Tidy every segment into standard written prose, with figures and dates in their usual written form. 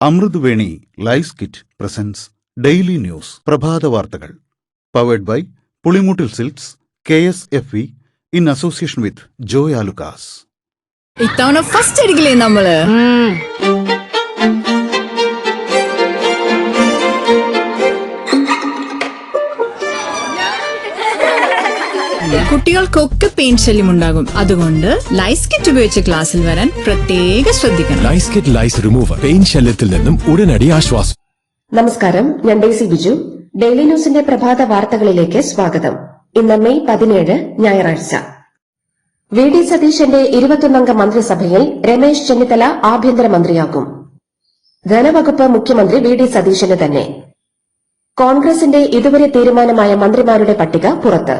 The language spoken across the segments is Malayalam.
Amruthaveni lice kit presents daily news പ്രഭാത വാർത്തകൾ powered by Pulimoottil silks KSFE in association with Joy Alukkas. ഇത്തവണ ഫസ്റ്റ് അടിക്കില്ലേ നമ്മള്? കുട്ടികൾക്കൊക്കെ പെയിൻ ശല്യം ഉണ്ടാകും. അതുകൊണ്ട് ലൈസ് കിറ്റ് ഉപയോഗിച്ച് ക്ലാസ്സിൽ വരാൻ പ്രത്യേക ശ്രദ്ധിക്കണം. ലൈസ് കിറ്റ് ലൈസ് റിമൂവർ പെയിൻ ശല്യത്തിൽ നിന്നും ഉടനടി ആശ്വാസം. നമസ്കാരം, ഞാൻ ഡെയ്സി ബിജു. ഡെയിലി ന്യൂസിന്റെ പ്രഭാത വാർത്തകളിലേക്ക് സ്വാഗതം. ഇന്ന് മെയ് 17 ഞായറാഴ്ച. VD സതീശന്റെ 21-അംഗ മന്ത്രിസഭയിൽ രമേശ് ചെന്നിത്തല ആഭ്യന്തരമന്ത്രിയാകും. ധനവകുപ്പ് മുഖ്യമന്ത്രി VD സതീശന് തന്നെ. കോൺഗ്രസിന്റെ ഇതുവരെ തീരുമാനമായ മന്ത്രിമാരുടെ പട്ടിക പുറത്ത്.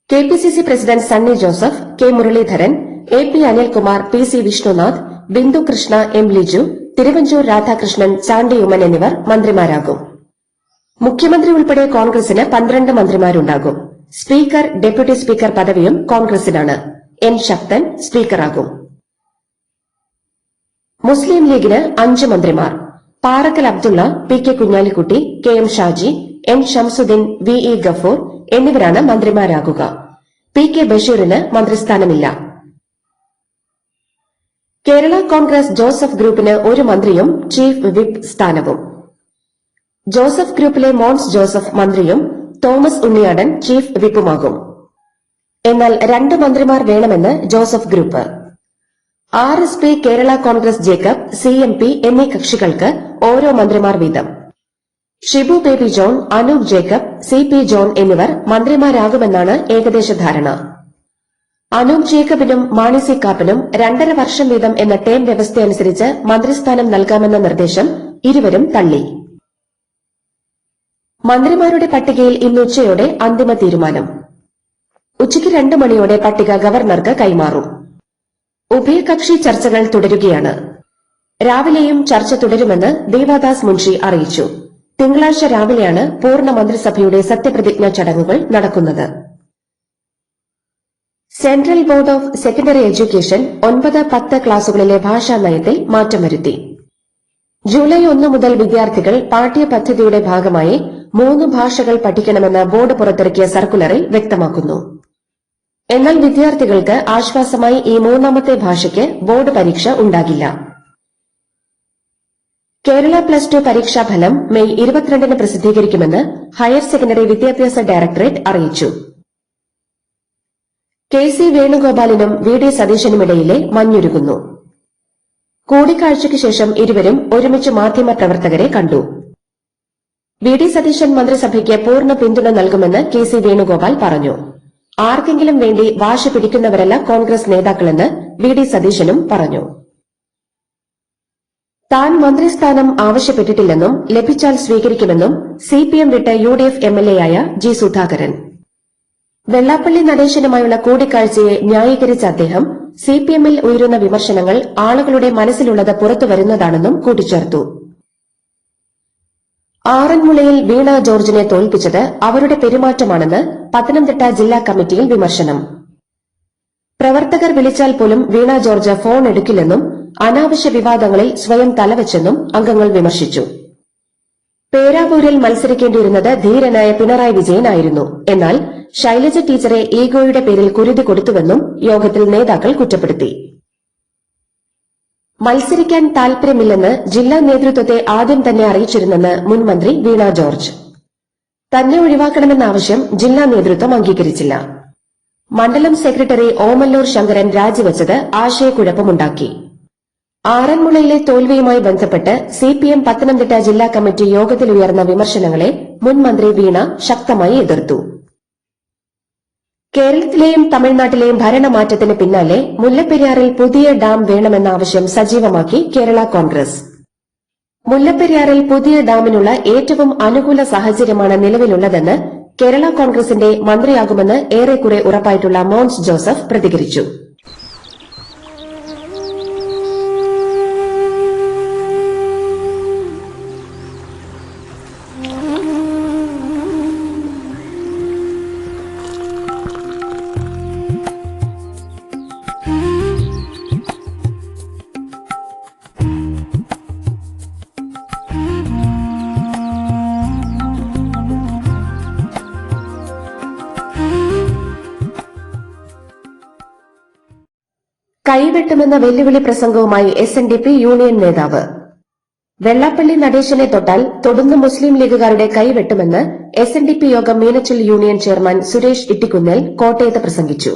KPCC president Sunny Joseph, K Muraleedharan, AP Anilkumar, PC Vishnunath, Bindu Krishna, M Liju, Thiruvanchoor Radhakrishnan, Chandy Oommen എന്നിവർ മന്ത്രിമാരാകും. മുഖ്യമന്ത്രി ഉൾപ്പെടെ കോൺഗ്രസിന് 12 മന്ത്രിമാരുണ്ടാകും. സ്പീക്കർ, ഡെപ്യൂട്ടി സ്പീക്കർ പദവിയും കോൺഗ്രസിനാണ്. N ശക്തൻ സ്പീക്കറാകും. മുസ്ലിം ലീഗിന് 5 മന്ത്രിമാർ. Parakkal Abdulla, PK Kunhalikutty, KM Shaji, N Shamsuddin, VE Gafoor എന്നിവരാണ് മന്ത്രിമാരാകുക. PK ബഷീറിന് മന്ത്രിസ്ഥാനമില്ല. കേരള കോൺഗ്രസ് ജോസഫ് ഗ്രൂപ്പിന് 1 മന്ത്രിയും ചീഫ് വിപ്പ് സ്ഥാനവും. ജോസഫ് ഗ്രൂപ്പിലെ മോൻസ് ജോസഫ് മന്ത്രിയും തോമസ് ഉണ്ണിയാടൻ ചീഫ് വിപ്പുമാകും. എന്നാൽ 2 മന്ത്രിമാർ വേണമെന്ന് Joseph group. RSP, Kerala Congress Jacob, CMP എന്നീ കക്ഷികൾക്ക് ഓരോ മന്ത്രിമാർ വീതം. Shibu baby John, Anoop Jacob, CP John എന്നിവർ മന്ത്രിമാരാകുമെന്നാണ് ഏകദേശ ധാരണ. അനൂപ് ജേക്കബിനും മാണി സി കാപ്പനും 2.5 വർഷം വീതം എന്ന ടേം വ്യവസ്ഥയനുസരിച്ച് മന്ത്രിസ്ഥാനം നൽകാമെന്ന നിർദ്ദേശം ഇരുവരും തള്ളി. മന്ത്രിമാരുടെ പട്ടികയിൽ ഇന്ന് ഉച്ചയോടെ അന്തിമ തീരുമാനം. ഉച്ചയ്ക്ക് 2 മണിയോടെ പട്ടിക ഗവർണർക്ക് കൈമാറും. ഉഭയകക്ഷി ചർച്ചകൾ തുടരുകയാണ്. രാവിലെയും ചർച്ച തുടരുമെന്ന് ദേവാദാസ് മുൻഷി അറിയിച്ചു. തിങ്കളാഴ്ച രാവിലെയാണ് പൂർണ്ണ മന്ത്രിസഭയുടെ സത്യപ്രതിജ്ഞാ ചടങ്ങുകൾ നടക്കുന്നത്. Central board of secondary education 9-10 ക്ലാസുകളിലെ ഭാഷാ നയത്തിൽ മാറ്റം വരുത്തി. ജൂലൈ 1 മുതൽ വിദ്യാർത്ഥികൾ പാഠ്യപദ്ധതിയുടെ ഭാഗമായി 3 ഭാഷകൾ പഠിക്കണമെന്ന് ബോർഡ് പുറത്തിറക്കിയ സർക്കുലറിൽ വ്യക്തമാക്കുന്നു. എന്നാൽ വിദ്യാർത്ഥികൾക്ക് ആശ്വാസമായി ഈ 3ാമത്തെ ഭാഷയ്ക്ക് ബോർഡ് പരീക്ഷ ഉണ്ടാകില്ല. കേരള +2 പരീക്ഷാഫലം മെയ് 22 പ്രസിദ്ധീകരിക്കുമെന്ന് ഹയർ സെക്കൻഡറി വിദ്യാഭ്യാസ ഡയറക്ടറേറ്റ് അറിയിച്ചു. KC വേണുഗോപാലിനും VD സതീശനുമിടയിലെ മഞ്ഞുരുകുന്നു. കൂടിക്കാഴ്ചയ്ക്ക് ശേഷം ഇരുവരും ഒരുമിച്ച് മാധ്യമപ്രവർത്തകരെ കണ്ടു. VD സതീശൻ മന്ത്രിസഭയ്ക്ക് പൂർണ്ണ പിന്തുണ നൽകുമെന്ന് KC വേണുഗോപാൽ പറഞ്ഞു. ആർക്കെങ്കിലും വേണ്ടി വാശി പിടിക്കുന്നവരല്ല കോൺഗ്രസ് നേതാക്കളെന്ന് VD സതീശനും പറഞ്ഞു. താൻ മന്ത്രിസ്ഥാനം ആവശ്യപ്പെട്ടിട്ടില്ലെന്നും ലഭിച്ചാൽ സ്വീകരിക്കുമെന്നും CPM വിട്ട് UDF MLA-യായ G സുധാകരൻ. വെള്ളാപ്പള്ളി നടേശനുമായുള്ള കൂടിക്കാഴ്ചയെ ന്യായീകരിച്ച അദ്ദേഹം CPM-ൽ ഉയരുന്ന വിമർശനങ്ങൾ ആളുകളുടെ മനസ്സിലുള്ളത് പുറത്തുവരുന്നതാണെന്നും കൂട്ടിച്ചേർത്തു. ആറന്മുളയിൽ വീണ ജോർജിനെ തോൽപ്പിച്ചത് അവരുടെ പെരുമാറ്റമാണെന്ന് പത്തനംതിട്ട ജില്ലാ കമ്മിറ്റിയിൽ വിമർശനം. പ്രവർത്തകർ വിളിച്ചാൽ പോലും വീണ ജോർജ് ഫോൺ എടുക്കില്ലെന്നും അനാവശ്യ വിവാദങ്ങളിൽ സ്വയം തലവെച്ചെന്നും അംഗങ്ങൾ വിമർശിച്ചു. പേരാവൂരിൽ മത്സരിക്കേണ്ടിയിരുന്നത് ധീരനായ പിണറായി വിജയനായിരുന്നു. എന്നാൽ ശൈലജ ടീച്ചറെ ഈഗോയുടെ പേരിൽ കുരുതി കൊടുത്തുവെന്നും യോഗത്തിൽ നേതാക്കൾ കുറ്റപ്പെടുത്തി. മത്സരിക്കാൻ താൽപര്യമില്ലെന്ന് ജില്ലാ നേതൃത്വത്തെ ആദ്യം തന്നെ അറിയിച്ചിരുന്നെന്ന് മുൻ മന്ത്രി വീണ ജോർജ്. തന്നെ ഒഴിവാക്കണമെന്ന ആവശ്യം ജില്ലാ നേതൃത്വം അംഗീകരിച്ചില്ല. മണ്ഡലം സെക്രട്ടറി ഓമല്ലൂർ ശങ്കരൻ രാജിവെച്ചത് ആശയക്കുഴപ്പമുണ്ടാക്കി. ആറന്മുളയിലെ തോൽവിയുമായി ബന്ധപ്പെട്ട് CPM പത്തനംതിട്ട ജില്ലാ കമ്മിറ്റി യോഗത്തിൽ ഉയർന്ന വിമർശനങ്ങളെ മുൻ മന്ത്രി വീണ ശക്തമായി എതിർത്തു. കേരളത്തിലെയും തമിഴ്നാട്ടിലെയും ഭരണമാറ്റത്തിന് പിന്നാലെ മുല്ലപ്പെരിയാറിൽ പുതിയ ഡാം വേണമെന്ന ആവശ്യം സജീവമാക്കി കേരള കോൺഗ്രസ്. മുല്ലപ്പെരിയാറിൽ പുതിയ ഡാമിനുള്ള ഏറ്റവും അനുകൂല സാഹചര്യമാണ് നിലവിലുള്ളതെന്ന് കേരള കോൺഗ്രസിന്റെ മന്ത്രിയാകുമെന്ന് ഏറെക്കുറെ ഉറപ്പായിട്ടുള്ള മോൻസ് ജോസഫ് പ്രതികരിച്ചു. കൈവെട്ടുമെന്ന വെല്ലുവിളി പ്രസംഗവുമായി SNDP യൂണിയൻ നേതാവ്. വെള്ളാപ്പള്ളി നടേശനെ തൊട്ടാൽ തൊടുന്ന മുസ്ലിം ലീഗുകാരുടെ കൈവെട്ടുമെന്ന് SNDP യോഗം മീനച്ചിൽ യൂണിയൻ ചെയർമാൻ സുരേഷ് ഇട്ടിക്കുന്നേൽ കോട്ടയത്ത് പ്രസംഗിച്ചു.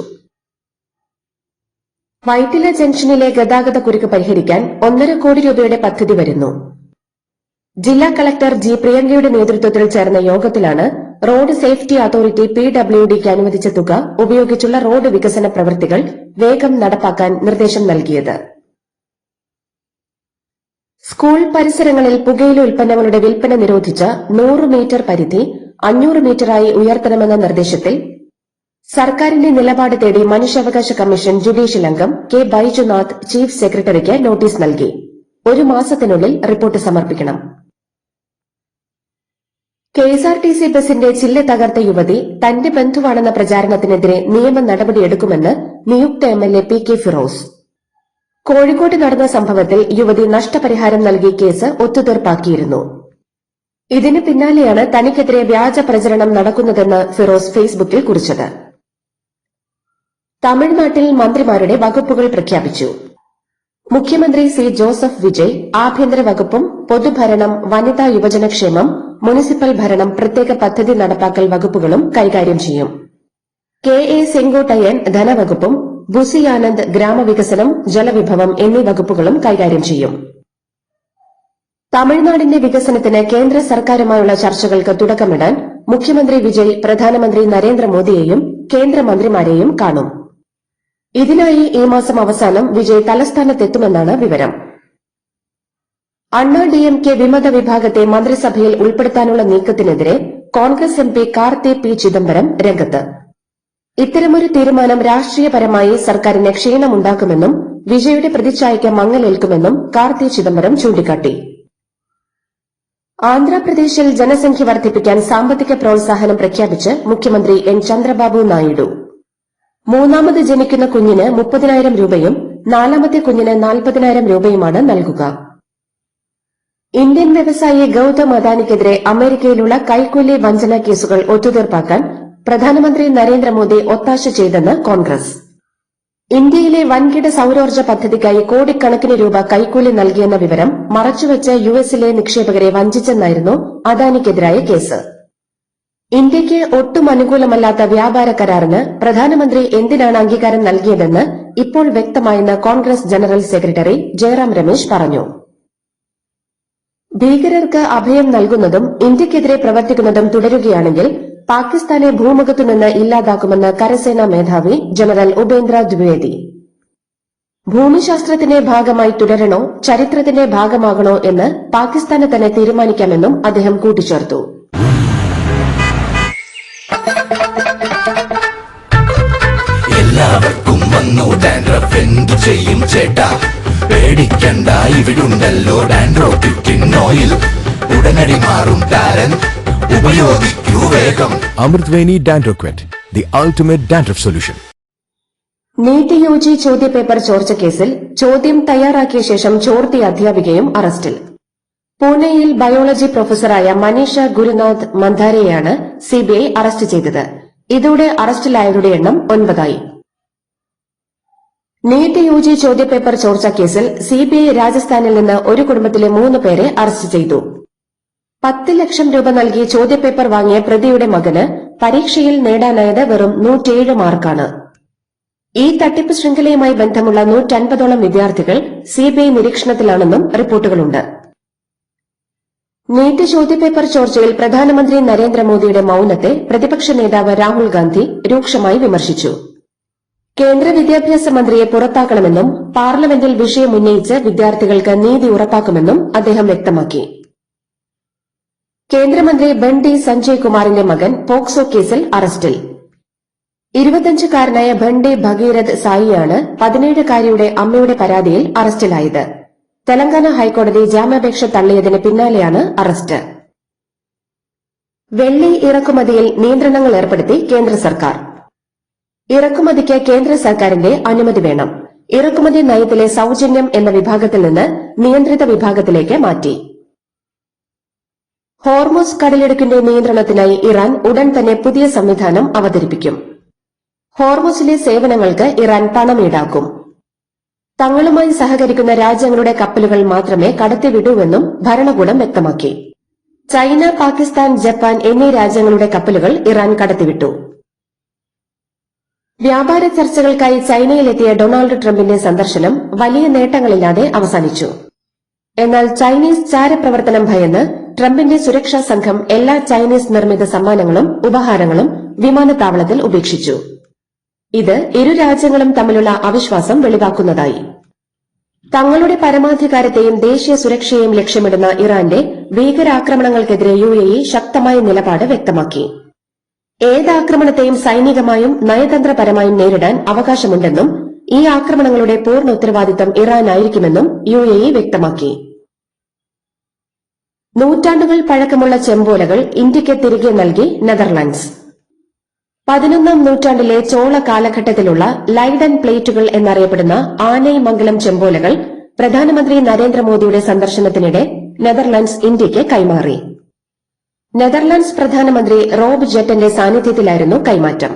വൈറ്റില ജംഗ്ഷനിലെ ഗതാഗത കുരുക്ക് പരിഹരിക്കാൻ 1.5 കോടി രൂപയുടെ പദ്ധതി വരുന്നു. ജില്ലാ കളക്ടർ G. പ്രിയങ്കയുടെ നേതൃത്വത്തിൽ ചേർന്ന യോഗത്തിലാണ് റോഡ് സേഫ്റ്റി അതോറിറ്റി PWDക്ക് അനുവദിച്ച തുക ഉപയോഗിച്ചുള്ള റോഡ് വികസന പ്രവൃത്തികൾ വേഗം നടപ്പാക്കാൻ നിർദ്ദേശം നൽകിയത്. സ്കൂൾ പരിസരങ്ങളിൽ പുകയില ഉൽപ്പന്നങ്ങളുടെ വിൽപ്പന നിരോധിച്ച 100 മീറ്റർ പരിധി 500 മീറ്ററായി ഉയർത്തണമെന്ന നിർദ്ദേശത്തിൽ സർക്കാരിന്റെ നിലപാട് തേടി മനുഷ്യാവകാശ കമ്മീഷൻ ജുഡീഷ്യൽ അംഗം K. ബൈജുനാഥ് ചീഫ് സെക്രട്ടറിക്ക് നോട്ടീസ് നൽകി. 1 മാസത്തിനുള്ളിൽ റിപ്പോർട്ട് സമർപ്പിക്കണം. KSRTC ബസിന്റെ ചില്ല് തകർത്ത യുവതി തന്റെ ബന്ധുവാണെന്ന പ്രചാരണത്തിനെതിരെ നിയമ നടപടിയെടുക്കുമെന്ന് നിയുക്ത MLA PK ഫിറോസ്. കോഴിക്കോട് നടന്ന സംഭവത്തിൽ യുവതി നഷ്ടപരിഹാരം നൽകി കേസ് ഒത്തുതീർപ്പാക്കിയിരുന്നു. ഇതിന് പിന്നാലെയാണ് തനിക്കെതിരെ വ്യാജ പ്രചരണം നടക്കുന്നതെന്ന് ഫിറോസ് ഫേസ്ബുക്കിൽ കുറിച്ചത്. തമിഴ്നാട്ടിൽ മന്ത്രിമാരുടെ വകുപ്പുകൾ പ്രഖ്യാപിച്ചു. മുഖ്യമന്ത്രി C. ജോസഫ് വിജയ് ആഭ്യന്തര വകുപ്പും പൊതുഭരണം, വനിതാ യുവജനക്ഷേമം, മുനിസിപ്പൽ ഭരണം, പ്രത്യേക പദ്ധതി നടപ്പാക്കൽ വകുപ്പുകളും കൈകാര്യം ചെയ്യും. KA സെങ്കോട്ടയ്യൻ ധനവകുപ്പും ബുസി ആനന്ദ് ഗ്രാമവികസനം, ജലവിഭവം എന്നീ വകുപ്പുകളും കൈകാര്യം ചെയ്യും. തമിഴ്നാടിന്റെ വികസനത്തിന് കേന്ദ്ര സർക്കാരുമായുള്ള ചർച്ചകൾക്ക് തുടക്കമിടാൻ മുഖ്യമന്ത്രി വിജയ് പ്രധാനമന്ത്രി നരേന്ദ്രമോദിയെയും കേന്ദ്രമന്ത്രിമാരെയും കാണും. ഇതിനായി ഈ മാസം അവസാനം വിജയ് തലസ്ഥാനത്തെത്തുമെന്നാണ് വിവരം. അണ്ണാ DMK വിമത വിഭാഗത്തെ മന്ത്രിസഭയിൽ ഉൾപ്പെടുത്താനുള്ള നീക്കത്തിനെതിരെ കോൺഗ്രസ് MP കാർത്തി P. ചിദംബരം രംഗത്ത്. ഇത്തരമൊരു തീരുമാനം രാഷ്ട്രീയപരമായി സർക്കാരിന് ക്ഷീണമുണ്ടാക്കുമെന്നും വിജയുടെ പ്രതിച്ഛായയ്ക്ക് മങ്ങലേൽക്കുമെന്നും കാർത്തി ചിദംബരം ചൂണ്ടിക്കാട്ടി. ആന്ധ്രാപ്രദേശിൽ ജനസംഖ്യ വർദ്ധിപ്പിക്കാൻ സാമ്പത്തിക പ്രോത്സാഹനം പ്രഖ്യാപിച്ച് മുഖ്യമന്ത്രി N. ചന്ദ്രബാബു നായിഡു. മൂന്നാമത് ജനിക്കുന്ന കുഞ്ഞിന് 30,000 രൂപയും 4ാമത്തെ കുഞ്ഞിന് 40,000 രൂപയുമാണ് നൽകുക. ഇന്ത്യൻ വ്യവസായി ഗൌതം അദാനിക്കെതിരെ അമേരിക്കയിലുള്ള കൈക്കൂലി വഞ്ചന കേസുകൾ ഒത്തുതീർപ്പാക്കാൻ പ്രധാനമന്ത്രി നരേന്ദ്രമോദി ഒത്താശ ചെയ്തെന്ന് കോൺഗ്രസ്. ഇന്ത്യയിലെ വൻകിട സൌരോർജ്ജ പദ്ധതിക്കായി കോടിക്കണക്കിന് രൂപ കൈക്കൂലി നൽകിയെന്ന വിവരം മറച്ചുവെച്ച് US-ലെ നിക്ഷേപകരെ വഞ്ചിച്ചെന്നായിരുന്നു അദാനിക്കെതിരായ കേസ്. ഇന്ത്യയ്ക്ക് ഒട്ടും അനുകൂലമല്ലാത്ത വ്യാപാര കരാറിന് പ്രധാനമന്ത്രി എന്തിനാണ് അംഗീകാരം നൽകിയതെന്ന് ഇപ്പോൾ വ്യക്തമായെന്ന് കോൺഗ്രസ് ജനറൽ സെക്രട്ടറി ജയറാം രമേശ് പറഞ്ഞു. ഭീകരർക്ക് അഭയം നൽകുന്നതും ഇന്ത്യക്കെതിരെ പ്രവർത്തിക്കുന്നതും തുടരുകയാണെങ്കിൽ പാകിസ്ഥാനെ ഭൂമുഖത്തുനിന്ന് ഇല്ലാതാക്കുമെന്ന് കരസേനാ മേധാവി ജനറൽ ഉപേന്ദ്ര ദ്വിവേദി. ഭൂമിശാസ്ത്രത്തിന്റെ ഭാഗമായി തുടരണോ ചരിത്രത്തിന്റെ ഭാഗമാകണോ എന്ന് പാകിസ്ഥാന് തന്നെ തീരുമാനിക്കാമെന്നും അദ്ദേഹം കൂട്ടിച്ചേർത്തു. എല്ലാവർക്കും വന്നു ഡാൻഡ്രഫ്, എന്തു ചെയ്യും ചേട്ടാ? പേടിക്കണ്ട, ഇവിടുണ്ടല്ലോ ഡാൻഡ്രോപ്പിക്കിൻ ഓയിൽ. ഉടനടി മാറും ടാരൻ, ഉപയോഗിക്കൂ വേഗം. Amrutweni Dandruff Quit, the ultimate dandruff solution. NEET UG ചോദ്യപേപ്പർ ചോർച്ച കേസിൽ ചോദ്യം തയ്യാറാക്കിയ ശേഷം ചോർത്തിയ അധ്യാപികയും അറസ്റ്റിൽ. പൂനെയിൽ ബയോളജി പ്രൊഫസറായ മനീഷ ഗുരുനാഥ് മന്ധാരെയാണ് CBI അറസ്റ്റ് ചെയ്തത്. ഇതോടെ അറസ്റ്റിലായവരുടെ എണ്ണം 9ആയി. നീറ്റ് UG ചോദ്യപേപ്പർ ചോർച്ച കേസിൽ CBI രാജസ്ഥാനിൽ നിന്ന് ഒരു കുടുംബത്തിലെ 3 പേരെ അറസ്റ്റ് ചെയ്തു. 10 ലക്ഷം രൂപ നൽകി ചോദ്യപേപ്പർ വാങ്ങിയ പ്രതിയുടെ മകന് പരീക്ഷയിൽ നേടാനായത് വെറും 107 മാർക്കാണ്. ഈ തട്ടിപ്പ് ശൃംഖലയുമായി ബന്ധമുള്ള 150ഓളം വിദ്യാർത്ഥികൾ CBI നിരീക്ഷണത്തിലാണെന്നും റിപ്പോർട്ടുകളുണ്ട്. നീറ്റ് ചോദ്യപേപ്പർ ചോർച്ചയിൽ പ്രധാനമന്ത്രി നരേന്ദ്രമോദിയുടെ മൌനത്തെ പ്രതിപക്ഷ നേതാവ് രാഹുൽ ഗാന്ധി രൂക്ഷമായി വിമർശിച്ചു. കേന്ദ്ര വിദ്യാഭ്യാസ മന്ത്രിയെ പുറത്താക്കണമെന്നും പാർലമെന്റിൽ വിഷയം ഉന്നയിച്ച് വിദ്യാർത്ഥികൾക്ക് നീതി ഉറപ്പാക്കുമെന്നും അദ്ദേഹം വ്യക്തമാക്കി. കേന്ദ്രമന്ത്രി ബണ്ടി സഞ്ജയ് കുമാറിന്റെ മകൻ പോക്സോ കേസിൽ അറസ്റ്റിൽ. 25-കാരനായ ബണ്ടി ഭഗീരഥ് സായിയാണ് 17-കാരിയുടെ അമ്മയുടെ പരാതിയിൽ അറസ്റ്റിലായത്. തെലങ്കാന ഹൈക്കോടതി ജാമ്യാപേക്ഷ തള്ളിയതിന് പിന്നാലെയാണ് അറസ്റ്റ്. വെള്ളി ഇറക്കുമതിയിൽ നിയന്ത്രണങ്ങൾ ഏർപ്പെടുത്തി കേന്ദ്ര സർക്കാർ. ഇറക്കുമതിക്ക് കേന്ദ്ര സർക്കാരിന്റെ അനുമതി വേണം. ഇറക്കുമതി നയത്തിലെ സൌജന്യം എന്ന വിഭാഗത്തിൽ നിന്ന് നിയന്ത്രിത വിഭാഗത്തിലേക്ക് മാറ്റി. ഹോർമുസ് കടലിടുക്കിന്റെ നിയന്ത്രണത്തിനായി ഇറാൻ ഉടൻ തന്നെ പുതിയ സംവിധാനം അവതരിപ്പിക്കും. ഹോർമുസിലെ സേവനങ്ങൾക്ക് ഇറാൻ പണം ഈടാക്കും. തങ്ങളുമായി സഹകരിക്കുന്ന രാജ്യങ്ങളുടെ കപ്പലുകൾ മാത്രമേ കടത്തിവിടൂവെന്നും ഭരണകൂടം വ്യക്തമാക്കി. ചൈന, പാകിസ്ഥാൻ, ജപ്പാൻ എന്നീ രാജ്യങ്ങളുടെ കപ്പലുകൾ ഇറാൻ കടത്തിവിട്ടു. വ്യാപാര ചർച്ചകൾക്കായി ചൈനയിലെത്തിയ ഡൊണാൾഡ് ട്രംപിന്റെ സന്ദർശനം വലിയ നേട്ടങ്ങളില്ലാതെ അവസാനിച്ചു. എന്നാൽ ചൈനീസ് ചാരപ്രവർത്തനം ഭയന്ന് ട്രംപിന്റെ സുരക്ഷാ സംഘം എല്ലാ ചൈനീസ് നിർമ്മിത സമ്മാനങ്ങളും ഉപഹാരങ്ങളും വിമാനത്താവളത്തിൽ ഉപേക്ഷിച്ചു. ഇത് ഇരു രാജ്യങ്ങളും തമ്മിലുള്ള അവിശ്വാസം വെളിവാക്കുന്നതായി. തങ്ങളുടെ പരമാധികാരത്തെയും ദേശീയ സുരക്ഷയെയും ലക്ഷ്യമിടുന്ന ഇറാന്റെ ഭീകരാക്രമണങ്ങൾക്കെതിരെ UAE ശക്തമായ നിലപാട് വ്യക്തമാക്കി. ഏതാക്രമണത്തെയും സൈനികമായും നയതന്ത്രപരമായും നേരിടാൻ അവകാശമുണ്ടെന്നും ഈ ആക്രമണങ്ങളുടെ പൂർണ്ണ ഉത്തരവാദിത്തം ഇറാനായിരിക്കുമെന്നും UAE വ്യക്തമാക്കി. നൂറ്റാണ്ടുകൾ പഴക്കമുള്ള ചെമ്പോലകൾ ഇന്ത്യയ്ക്ക് തിരികെ നൽകി നെതർലൻഡ്സ്. 11ാം നൂറ്റാണ്ടിലെ ചോള കാലഘട്ടത്തിലുള്ള ലൈഡൻ പ്ലേറ്റുകൾ എന്നറിയപ്പെടുന്ന ആനൈമംഗലം ചെമ്പോലകൾ പ്രധാനമന്ത്രി നരേന്ദ്രമോദിയുടെ സന്ദർശനത്തിനിടെ നെതർലൻഡ്സ് ഇന്ത്യയ്ക്ക് കൈമാറി. നെതർലൻഡ്സ് പ്രധാനമന്ത്രി റോബ് ജെറ്റന്റെ സാന്നിധ്യത്തിലായിരുന്നു കൈമാറ്റം.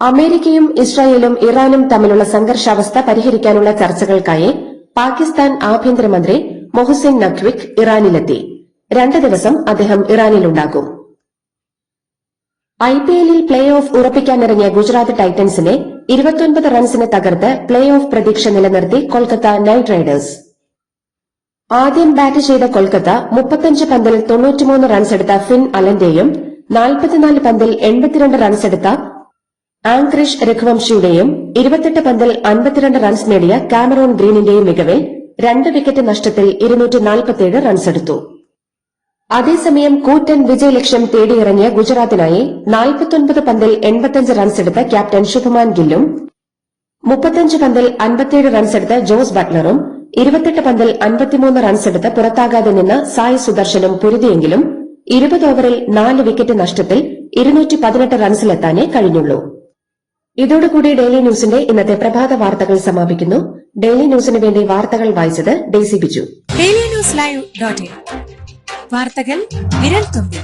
അമേരിക്കയും ഇസ്രായേലും ഇറാനും തമ്മിലുള്ള സംഘർഷാവസ്ഥ പരിഹരിക്കാനുള്ള ചർച്ചകൾക്കായി പാകിസ്ഥാൻ ആഭ്യന്തരമന്ത്രി മൊഹസിൻ നഖ്വിക്ക് ഇറാനിലെത്തി. 2 ദിവസം അദ്ദേഹം ഇറാനിലുണ്ടാകും. IPLൽ പ്ലേ ഓഫ് ഉറപ്പിക്കാനിറങ്ങിയ ഗുജറാത്ത് ടൈറ്റൻസിനെ 29 റൺസിന് തകർത്ത് പ്ലേ ഓഫ് പ്രതീക്ഷ നിലനിർത്തി കൊൽക്കത്ത നൈറ്റ് റൈഡേഴ്സ്. ആദ്യം ബാറ്റ് ചെയ്ത കൊൽക്കത്ത 35 പന്തിൽ 93 റൺസെടുത്ത ഫിൻ അലന്റെയും 44 പന്തിൽ 82 റൺസെടുത്ത ആംക്രിഷ് രഘുവംശിയുടെയും 28 പന്തിൽ 52 റൺസ് നേടിയ കാമറോൺ ഗ്രീനിന്റെയും മികവിൽ 2 വിക്കറ്റ് നഷ്ടത്തിൽ 247 റൺസെടുത്തു. അതേസമയം കൂറ്റൻ വിജയലക്ഷ്യം തേടിയിറങ്ങിയ ഗുജറാത്തിനായി 49 പന്തിൽ 85 റൺസെടുത്ത ക്യാപ്റ്റൻ ശുഭ്മാൻ ഗില്ലും 35 പന്തിൽ 57 റൺസെടുത്ത ജോസ് ബട്ട്ലറും 28 പന്തിൽ 53 റൺസെടുത്ത് പുറത്താകാതെ നിന്ന സായ് സുദർശനും പൊരുതിയെങ്കിലും 20 ഓവറിൽ 4 വിക്കറ്റ് നഷ്ടത്തിൽ 218 റൺസിലെത്താനേ കഴിഞ്ഞുള്ളൂ. ഇതോടുകൂടി ഡെയിലി ന്യൂസിന്റെ ഇന്നത്തെ പ്രഭാത വാർത്തകൾ സമാപിക്കുന്നു. ഡെയിലി ന്യൂസിന് വേണ്ടി വാർത്തകൾ വായിച്ചത് ഡെയ്സി ബിജു. ഡെയിലി ന്യൂസ് ലൈവ്.in വാർത്തകൾ വിരൽ തുമ്പിൽ.